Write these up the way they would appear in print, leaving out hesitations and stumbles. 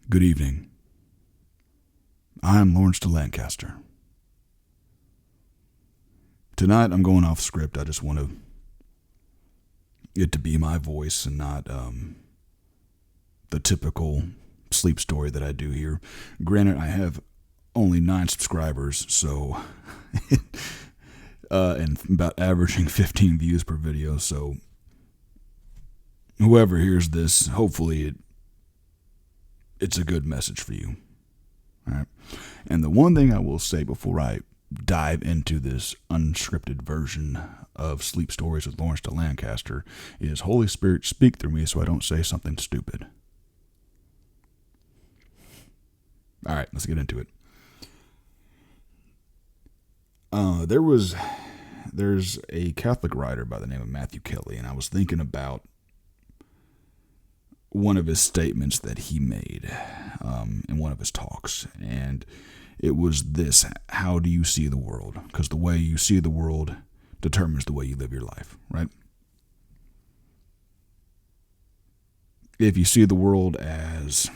Good evening. I am Lawrence de Lancaster. Tonight I'm going off script. I just want it to be my voice and not the typical sleep story that I do here. Granted, I have only 9 subscribers, so and about averaging 15 views per video. So whoever hears this, hopefully it's a good message for you. All right. And the one thing I will say before I dive into this unscripted version of Sleep Stories with Lawrence de Lancaster is Holy Spirit, speak through me so I don't say something stupid. All right, let's get into it. There's a Catholic writer by the name of Matthew Kelly, and I was thinking about one of his statements that he made in one of his talks, and it was this: how do you see the world? Because the way you see the world determines the way you live your life, right? If you see the world as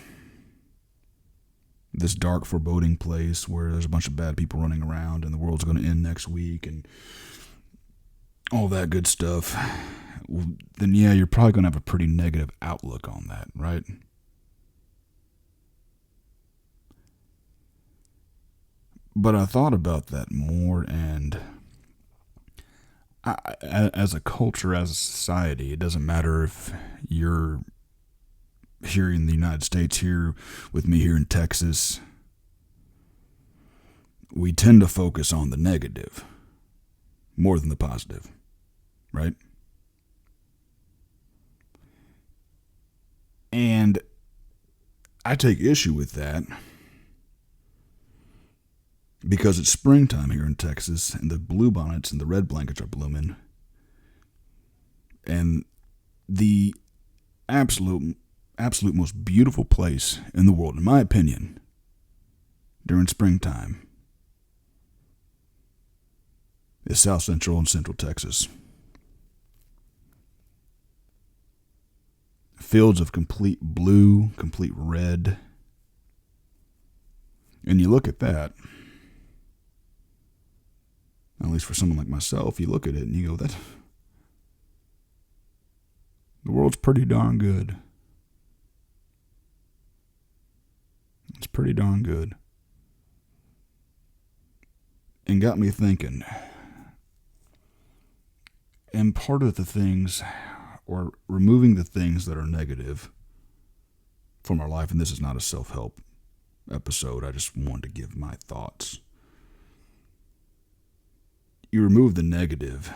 this dark, foreboding place where there's a bunch of bad people running around and the world's going to end next week and all that good stuff, then yeah, you're probably going to have a pretty negative outlook on that, right? But I thought about that more, and as a culture, as a society, it doesn't matter if you're here in the United States, here with me here in Texas, we tend to focus on the negative more than the positive, right? And I take issue with that because it's springtime here in Texas and the bluebonnets and the red blankets are blooming. And the absolute most beautiful place in the world, in my opinion, during springtime is South Central and Central Texas. Fields of complete blue, complete red. And you look at that, at least for someone like myself, you look at it and you go, that the world's pretty darn good. It's pretty darn good. And got me thinking. And part of the things, or removing the things that are negative from our life, and this is not a self-help episode, I just wanted to give my thoughts. You remove the negative,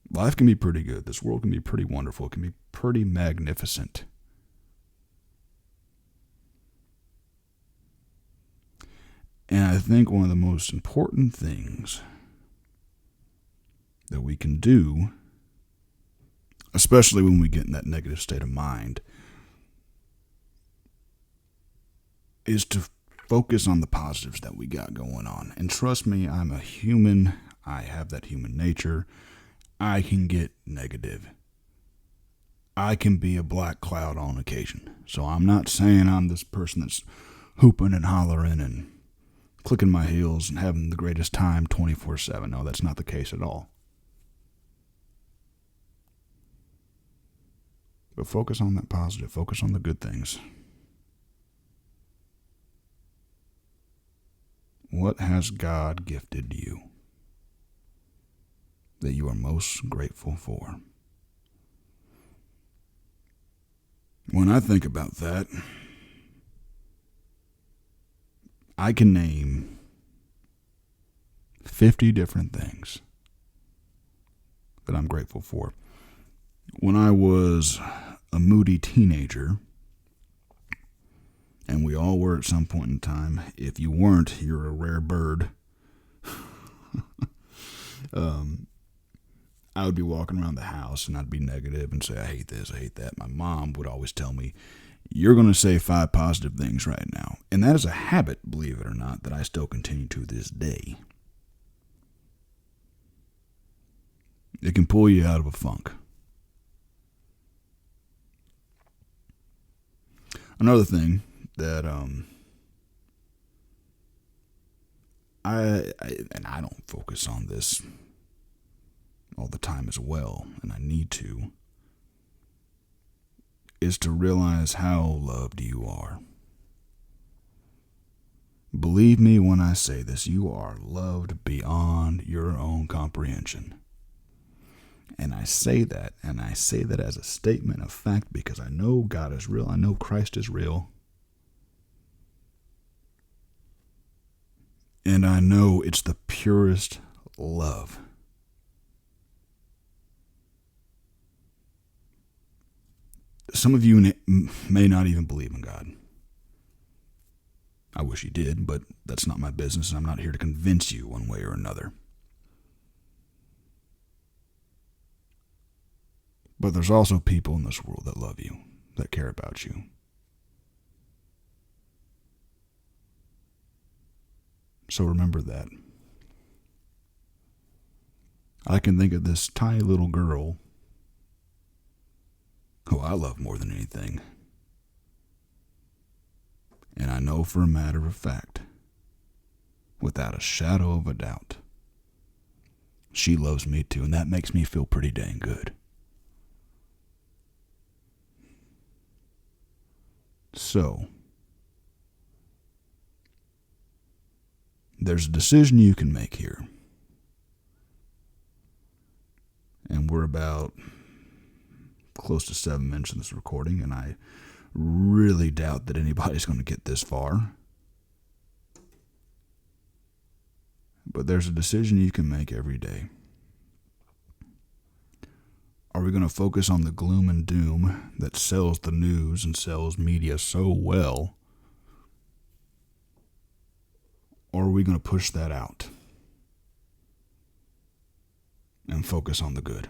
life can be pretty good. This world can be pretty wonderful. It can be pretty magnificent. And I think one of the most important things that we can do, especially when we get in that negative state of mind, is to focus on the positives that we got going on. And trust me, I'm a human. I have that human nature. I can get negative. I can be a black cloud on occasion. So I'm not saying I'm this person that's hooping and hollering and clicking my heels and having the greatest time 24/7. No, that's not the case at all. But focus on that positive. Focus on the good things. What has God gifted you that you are most grateful for? When I think about that, I can name 50 different things that I'm grateful for. When I was a moody teenager, and we all were at some point in time, if you weren't, you're a rare bird. I would be walking around the house and I'd be negative and say, I hate this, I hate that. My mom would always tell me, you're going to say 5 positive things right now. And that is a habit, believe it or not, that I still continue to this day. It can pull you out of a funk. Another thing that I don't focus on this all the time as well, and I need to, is to realize how loved you are. Believe me when I say this, you are loved beyond your own comprehension. And I say that as a statement of fact because I know God is real, I know Christ is real, and I know it's the purest love. Some of you may not even believe in God. I wish you did, but that's not my business, and I'm not here to convince you one way or another. But there's also people in this world that love you, that care about you. So remember that. I can think of this tiny little girl who I love more than anything. And I know for a matter of fact, without a shadow of a doubt, she loves me too, and that makes me feel pretty dang good. So, there's a decision you can make here. And we're about close to 7 minutes in this recording, and I really doubt that anybody's going to get this far. But there's a decision you can make every day. Are we going to focus on the gloom and doom that sells the news and sells media so well? Or are we going to push that out and focus on the good?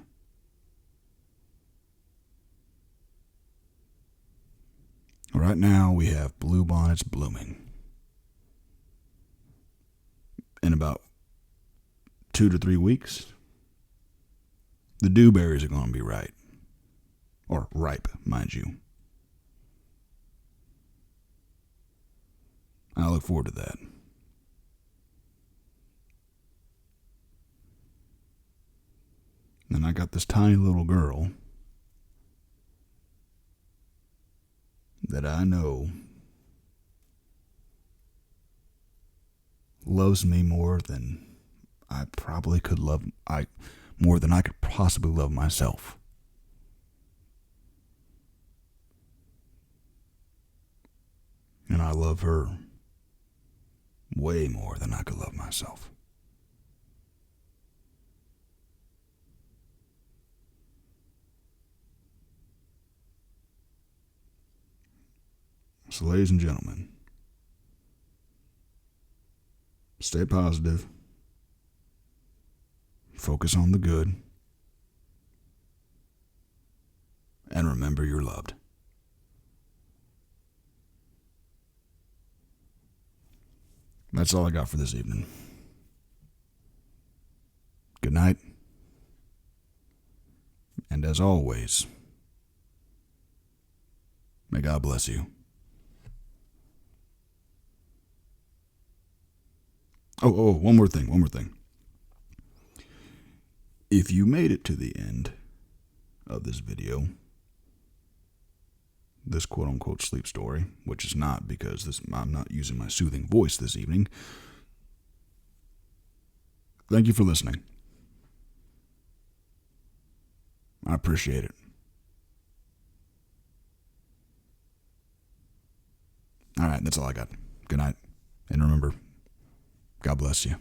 Right now, we have bluebonnets blooming. In about 2 to 3 weeks, the dewberries are going to be right. Or ripe, mind you. I look forward to that. And I got this tiny little girl that I know loves me more than I probably could love, more than I could possibly love myself. And I love her way more than I could love myself. So, ladies and gentlemen, stay positive, focus on the good, and remember you're loved. That's all I got for this evening. Good night. And as always, may God bless you. Oh, one more thing. If you made it to the end of this video, this quote-unquote sleep story, which is not because I'm not using my soothing voice this evening, thank you for listening. I appreciate it. All right, that's all I got. Good night. And remember, God bless you.